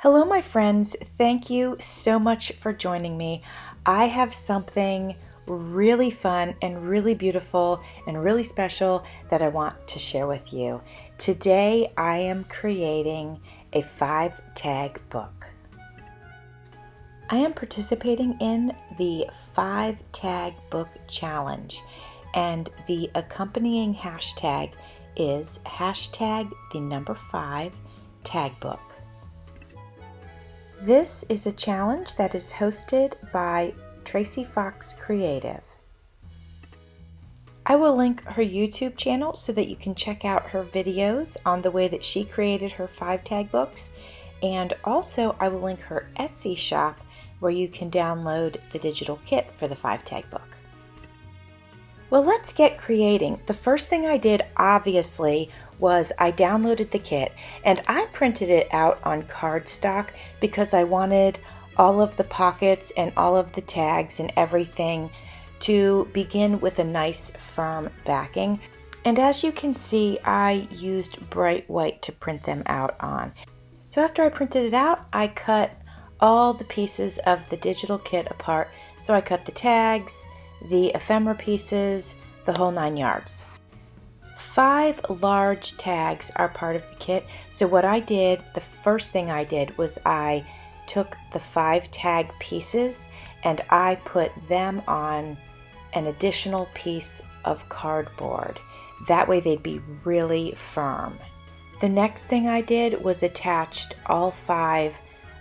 Hello, my friends. Thank you so much for joining me. I have something really fun and really beautiful and really special that I want to share with you. Today, I am creating a 5-tag book. I am participating in the 5-tag book challenge, and the accompanying hashtag is #5tagbook. This is a challenge that is hosted by Tracy Fox Creative. I will link her YouTube channel so that you can check out her videos on the way that she created her 5-tag books, and also I will link her Etsy shop where you can download the digital kit for the 5-tag book. Well, let's get creating. The first thing I did, obviously, was I downloaded the kit and I printed it out on cardstock because I wanted all of the pockets and all of the tags and everything to begin with a nice firm backing. And as you can see, I used bright white to print them out on. So after I printed it out, I cut all the pieces of the digital kit apart. So I cut the tags, the ephemera pieces, the whole 9 yards. 5 large tags are part of the kit. So what I did, the first thing I did was I took the 5 tag pieces and I put them on an additional piece of cardboard. That way they'd be really firm. The next thing I did was attached all 5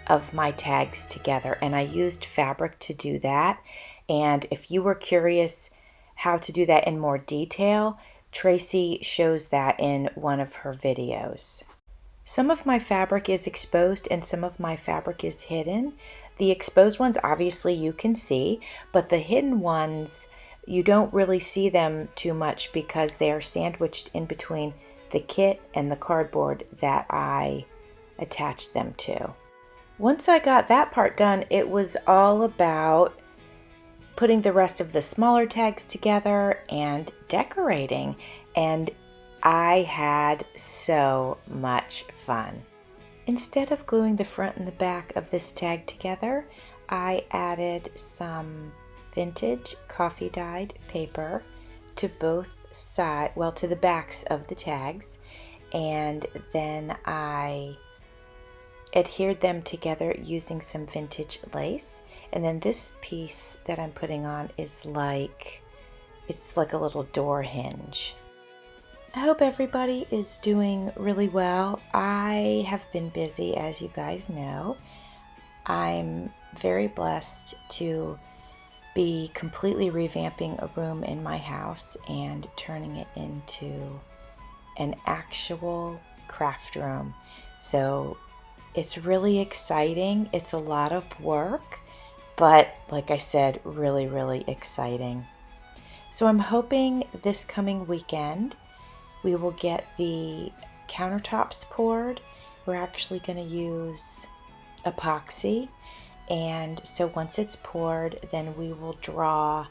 of my tags together, and I used fabric to do that. And if you were curious how to do that in more detail, Tracy shows that in one of her videos. Some of my fabric is exposed and some of my fabric is hidden. The exposed ones, obviously you can see, but the hidden ones, you don't really see them too much because they are sandwiched in between the kit and the cardboard that I attached them to. Once I got that part done, it was all about putting the rest of the smaller tags together and decorating, and I had so much fun. Instead of gluing the front and the back of this tag together, I added some vintage coffee dyed paper to both sides, well, to the backs of the tags, and then I adhered them together using some vintage lace. And then this piece that I'm putting on is it's like a little door hinge. I hope everybody is doing really well. I have been busy, as you guys know. I'm very blessed to be completely revamping a room in my house and turning it into an actual craft room. So it's really exciting. It's a lot of work, but like I said, really, really exciting. So I'm hoping this coming weekend we will get the countertops poured. We're actually going to use epoxy, and so once it's poured, then we will draw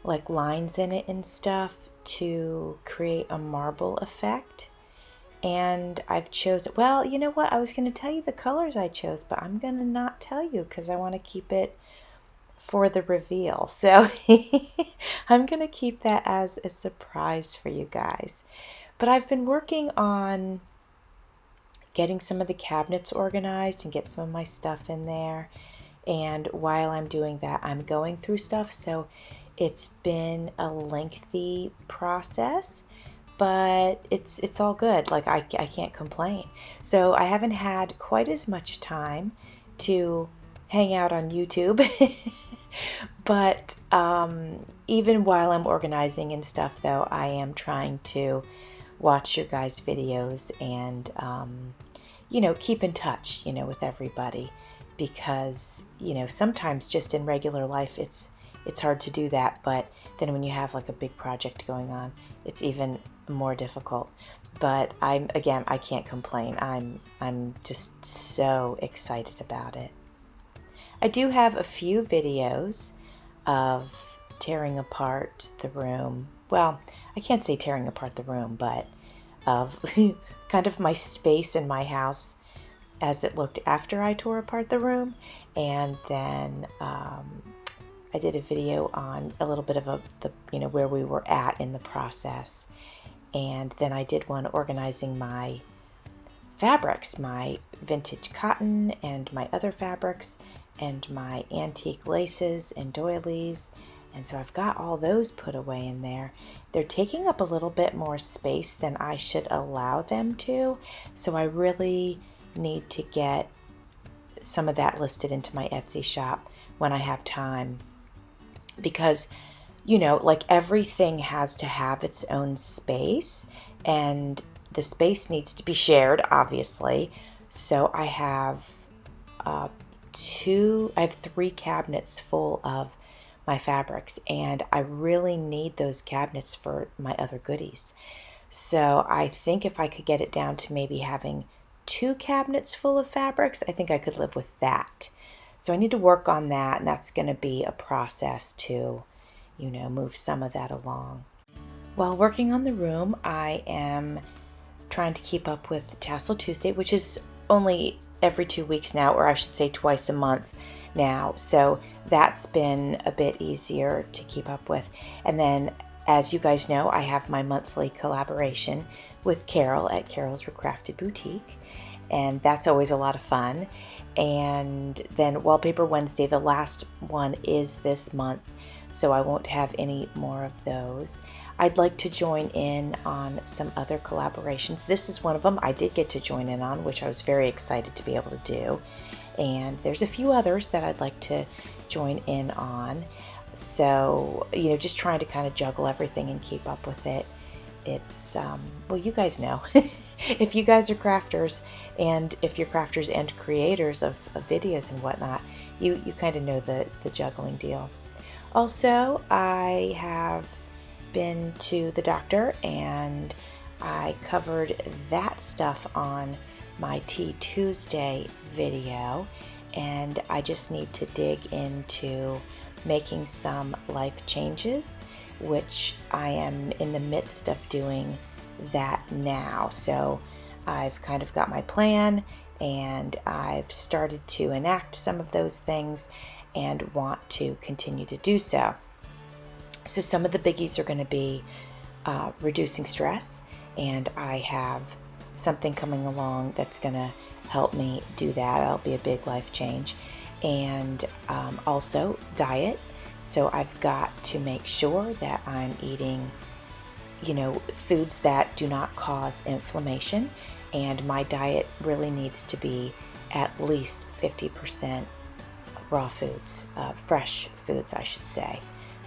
like lines in it and stuff to create a marble effect. And I've chosen, well, you know what, I was going to tell you the colors I chose, but I'm going to not tell you because I want to keep it for the reveal. So I'm going to keep that as a surprise for you guys. But I've been working on getting some of the cabinets organized and get some of my stuff in there. And while I'm doing that, I'm going through stuff. So it's been a lengthy process, but it's all good. Like I can't complain. So I haven't had quite as much time to hang out on YouTube. But even while I'm organizing and stuff, though, I am trying to watch your guys' videos and, keep in touch, with everybody, because, sometimes just in regular life, it's hard to do that. But then when you have like a big project going on, it's even more difficult. But I can't complain. I'm just so excited about it. I do have a few videos of tearing apart the room. Well, I can't say tearing apart the room, but of kind of my space in my house as it looked after I tore apart the room. And then I did a video on a little bit of where we were at in the process. And then I did one organizing my fabrics, my vintage cotton and my other fabrics and my antique laces and doilies. And so I've got all those put away in there. They're taking up a little bit more space than I should allow them to. So I really need to get some of that listed into my Etsy shop when I have time. Because, like everything has to have its own space, and the space needs to be shared, obviously. So I have I have 3 cabinets full of my fabrics, and I really need those cabinets for my other goodies. So I think if I could get it down to maybe having 2 cabinets full of fabrics, I think I could live with that. So I need to work on that, and that's going to be a process to, move some of that along. While working on the room, I am trying to keep up with Tassel Tuesday, which is only every 2 weeks now, or I should say twice a month now. So that's been a bit easier to keep up with. And then, as you guys know, I have my monthly collaboration with Carol at Carol's Recrafted Boutique, and that's always a lot of fun. And then Wallpaper Wednesday, the last one, is this month, so I won't have any more of those. I'd like to join in on some other collaborations. This is one of them I did get to join in on, which I was very excited to be able to do. And there's a few others that I'd like to join in on. So, just trying to kind of juggle everything and keep up with it. It's, well, you guys know. If you guys are crafters, and if you're crafters and creators of videos and whatnot, you kind of know the juggling deal. Also, I have been to the doctor, and I covered that stuff on my Tea Tuesday video, and I just need to dig into making some life changes, which I am in the midst of doing that now. So I've kind of got my plan, and I've started to enact some of those things and want to continue to do so. So some of the biggies are going to be reducing stress, and I have something coming along that's going to help me do that. That'll be a big life change. And also diet. So I've got to make sure that I'm eating, foods that do not cause inflammation, and my diet really needs to be at least 50% raw foods, fresh foods, I should say.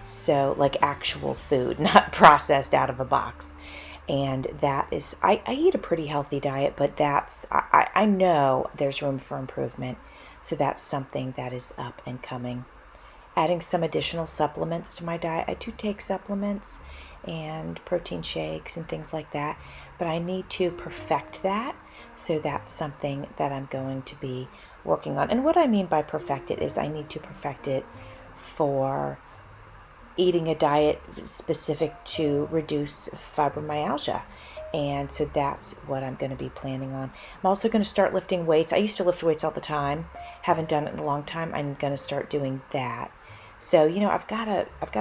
So like actual food, not processed out of a box. And that is, I eat a pretty healthy diet, but I know there's room for improvement. So that's something that is up and coming. Adding some additional supplements to my diet. I do take supplements and protein shakes and things like that, but I need to perfect that. So that's something that I'm going to be working on. And what I mean by perfect it is I need to perfect it for eating a diet specific to reduce fibromyalgia. And so that's what I'm going to be planning on. I'm also going to start lifting weights. I used to lift weights all the time. Haven't done it in a long time. I'm going to start doing that. So, I've got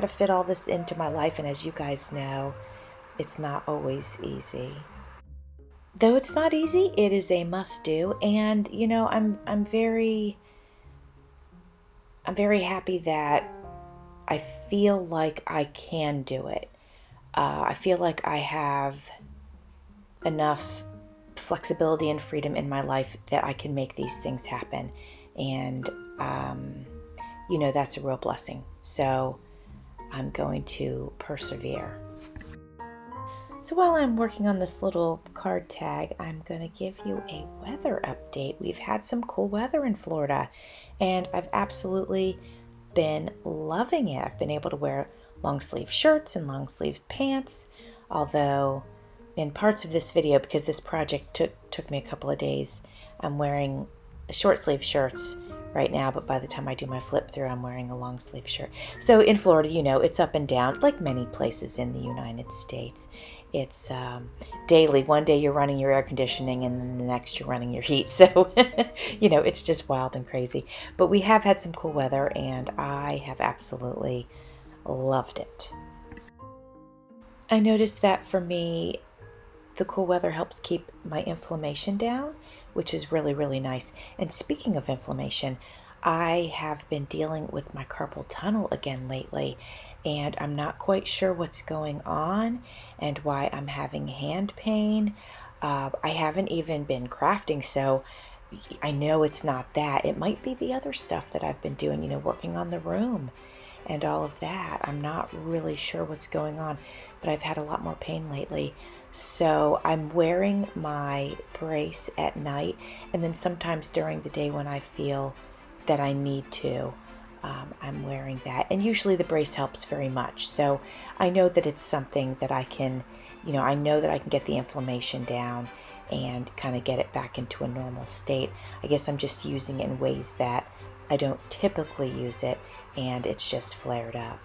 to fit all this into my life, and as you guys know, it's not always easy. Though it's not easy, it is a must do, and I'm very happy that I feel like I can do it. I feel like I have enough flexibility and freedom in my life that I can make these things happen, and that's a real blessing. So I'm going to persevere. So while I'm working on this little card tag, I'm going to give you a weather update. We've had some cool weather in Florida, and I've absolutely been loving it. I've been able to wear long sleeve shirts and long sleeve pants, although in parts of this video, because this project took me a couple of days, I'm wearing short sleeve shirts right now, but by the time I do my flip through, I'm wearing a long sleeve shirt. So in Florida, it's up and down like many places in the United States. it's daily. One day you're running your air conditioning and then the next you're running your heat. So, it's just wild and crazy. But we have had some cool weather and I have absolutely loved it. I noticed that for me, the cool weather helps keep my inflammation down, which is really, really nice. And speaking of inflammation, I have been dealing with my carpal tunnel again lately, and I'm not quite sure what's going on and why I'm having hand pain. I haven't even been crafting, so I know it's not that. It might be the other stuff that I've been doing, working on the room and all of that. I'm not really sure what's going on, but I've had a lot more pain lately. So I'm wearing my brace at night, and then sometimes during the day when I feel that I need to, I'm wearing that. And usually the brace helps very much. So I know that it's something that I can, I know that I can get the inflammation down and kind of get it back into a normal state. I guess I'm just using it in ways that I don't typically use it, and it's just flared up.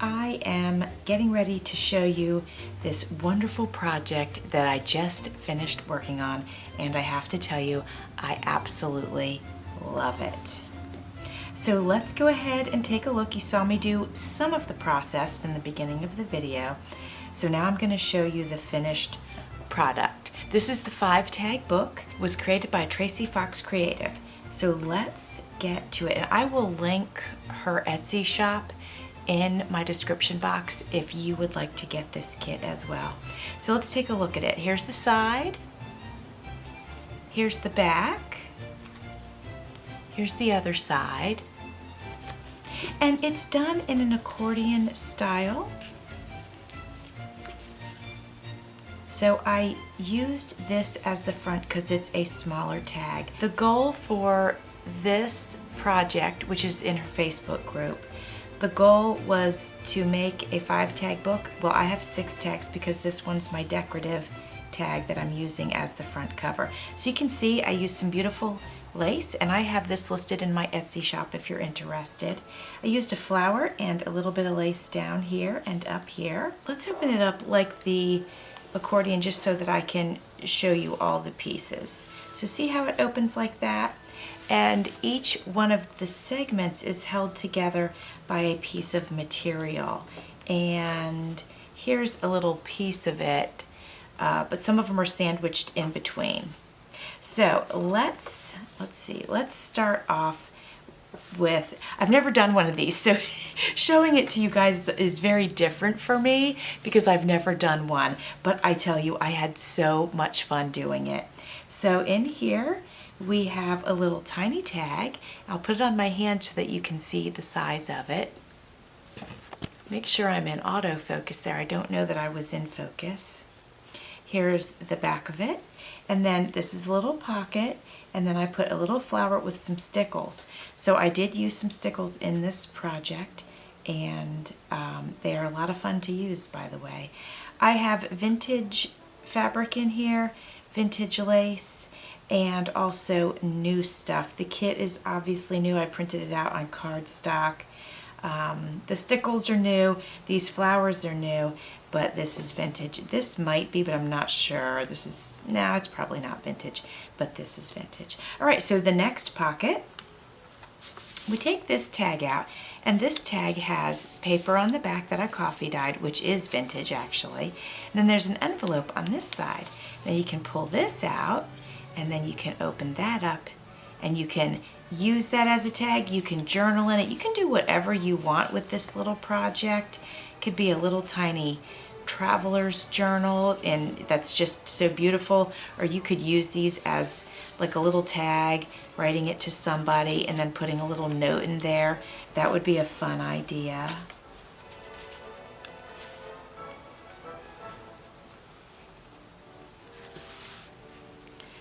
I am getting ready to show you this wonderful project that I just finished working on, and I have to tell you, I absolutely love it. So let's go ahead and take a look. You saw me do some of the process in the beginning of the video. So now I'm going to show you the finished product. This is the 5-tag book. It was created by Tracy Fox Creative. So let's get to it. And I will link her Etsy shop in my description box if you would like to get this kit as well. So let's take a look at it. Here's the side. Here's the back. Here's the other side. And it's done in an accordion style. So I used this as the front because it's a smaller tag. The goal for this project, which is in her Facebook group, the goal was to make a 5-tag book. Well, I have 6 tags because this one's my decorative tag that I'm using as the front cover. So you can see I used some beautiful lace, and I have this listed in my Etsy shop if you're interested. I used a flower and a little bit of lace down here and up here. Let's open it up like the accordion just so that I can show you all the pieces. So see how it opens like that? And each one of the segments is held together by a piece of material. And here's a little piece of it, but some of them are sandwiched in between. So let's see, let's start off with, I've never done one of these, so showing it to you guys is very different for me because I've never done one, but I tell you, I had so much fun doing it. So in here, we have a little tiny tag. I'll put it on my hand so that you can see the size of it. Make sure I'm in autofocus there. I don't know that I was in focus. Here's the back of it. And then this is a little pocket, and then I put a little flower with some stickles. So I did use some stickles in this project, and they are a lot of fun to use, by the way. I have vintage fabric in here, vintage lace, and also new stuff. The kit is obviously new. I printed it out on cardstock. The stickles are new. These flowers are new, but this is vintage. This might be, but I'm not sure. This is, no, it's probably not vintage, but this is vintage. All right, so the next pocket, we take this tag out, and this tag has paper on the back that I coffee dyed, which is vintage actually. And then there's an envelope on this side. Now you can pull this out, and then you can open that up, and you can use that as a tag. You can journal in it. You can do whatever you want with this little project. It could be a little tiny traveler's journal, and that's just so beautiful. Or you could use these as like a little tag, writing it to somebody and then putting a little note in there. That would be a fun idea.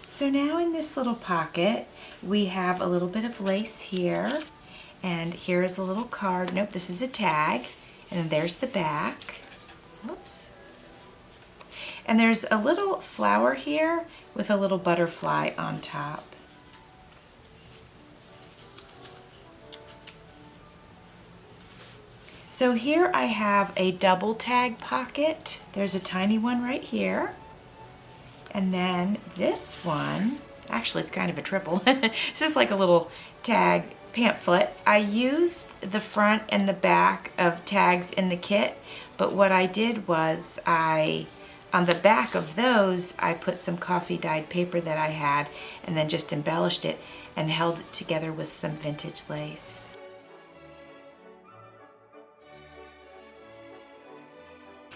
So now in this little pocket, we have a little bit of lace here, and here is a little card. Nope, this is a tag, and there's the back. Whoops. And there's a little flower here with a little butterfly on top. So here I have a double tag pocket. There's a tiny one right here. And then this one, actually it's kind of a triple. This is like a little tag pamphlet. I used the front and the back of tags in the kit, but what I did was on the back of those, I put some coffee dyed paper that I had and then just embellished it and held it together with some vintage lace.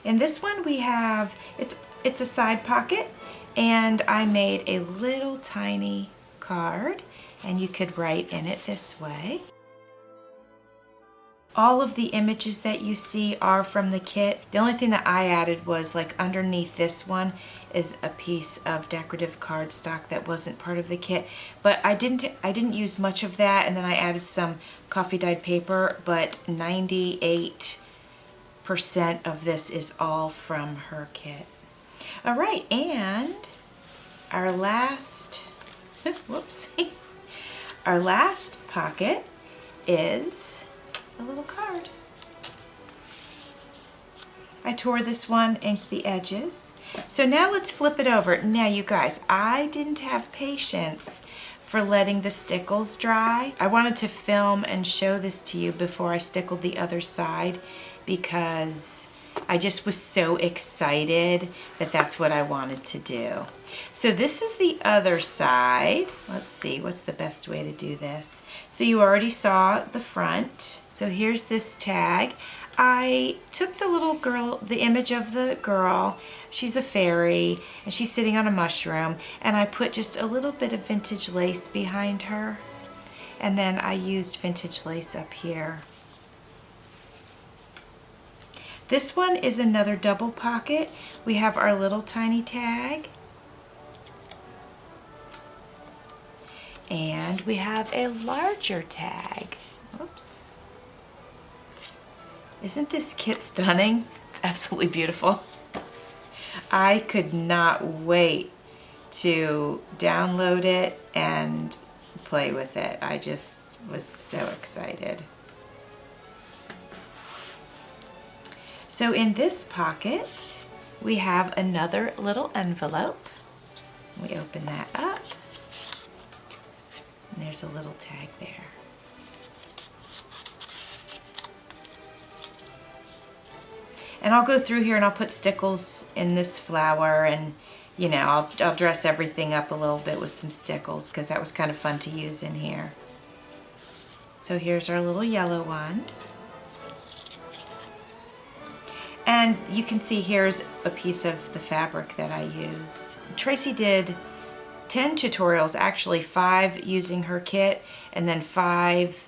In this one we have, it's a side pocket, and I made a little tiny card, and you could write in it this way. All of the images that you see are from the kit. The only thing that I added was, like, underneath this one is a piece of decorative cardstock that wasn't part of the kit, but I didn't use much of that, and then I added some coffee dyed paper, but 98% of this is all from her kit. All right, and our last, whoops, our last pocket is a little card. I tore this one, inked the edges. So now let's flip it over. Now you guys, I didn't have patience for letting the stickles dry. I wanted to film and show this to you before I stickled the other side, because I just was so excited that that's what I wanted to do. So this is the other side. Let's see, what's the best way to do this? So you already saw the front. So here's this tag. I took the little girl, the image of the girl. She's a fairy and she's sitting on a mushroom, and I put just a little bit of vintage lace behind her. And then I used vintage lace up here. This one is another double pocket. We have our little tiny tag. And we have a larger tag. Oops. Isn't this kit stunning? It's absolutely beautiful. I could not wait to download it and play with it. I just was so excited. So in this pocket, we have another little envelope. We open that up, and there's a little tag there. And I'll go through here and I'll put stickles in this flower, and you know, I'll dress everything up a little bit with some stickles, because that was kind of fun to use in here. So here's our little yellow one. And you can see here's a piece of the fabric that I used. Tracy did 10 tutorials, actually 5 using her kit, and then 5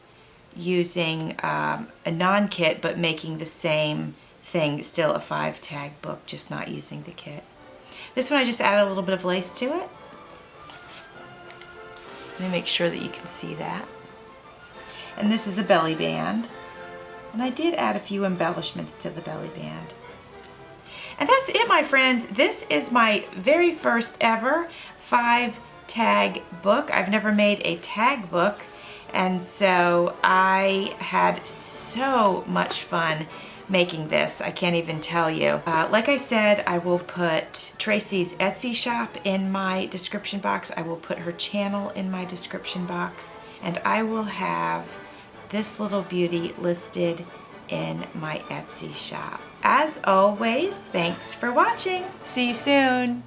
using a non-kit but making the same thing, still a 5 tag book, just not using the kit. This one I just added a little bit of lace to it. Let me make sure that you can see that. And this is a belly band. And I did add a few embellishments to the belly band. And that's it, my friends. This is my very first ever 5 tag book. I've never made a tag book, and so I had so much fun making this. I can't even tell you. Like I said, I will put Tracy's Etsy shop in my description box. I will put her channel in my description box, and I will have this little beauty listed in my Etsy shop. As always, thanks for watching. See you soon.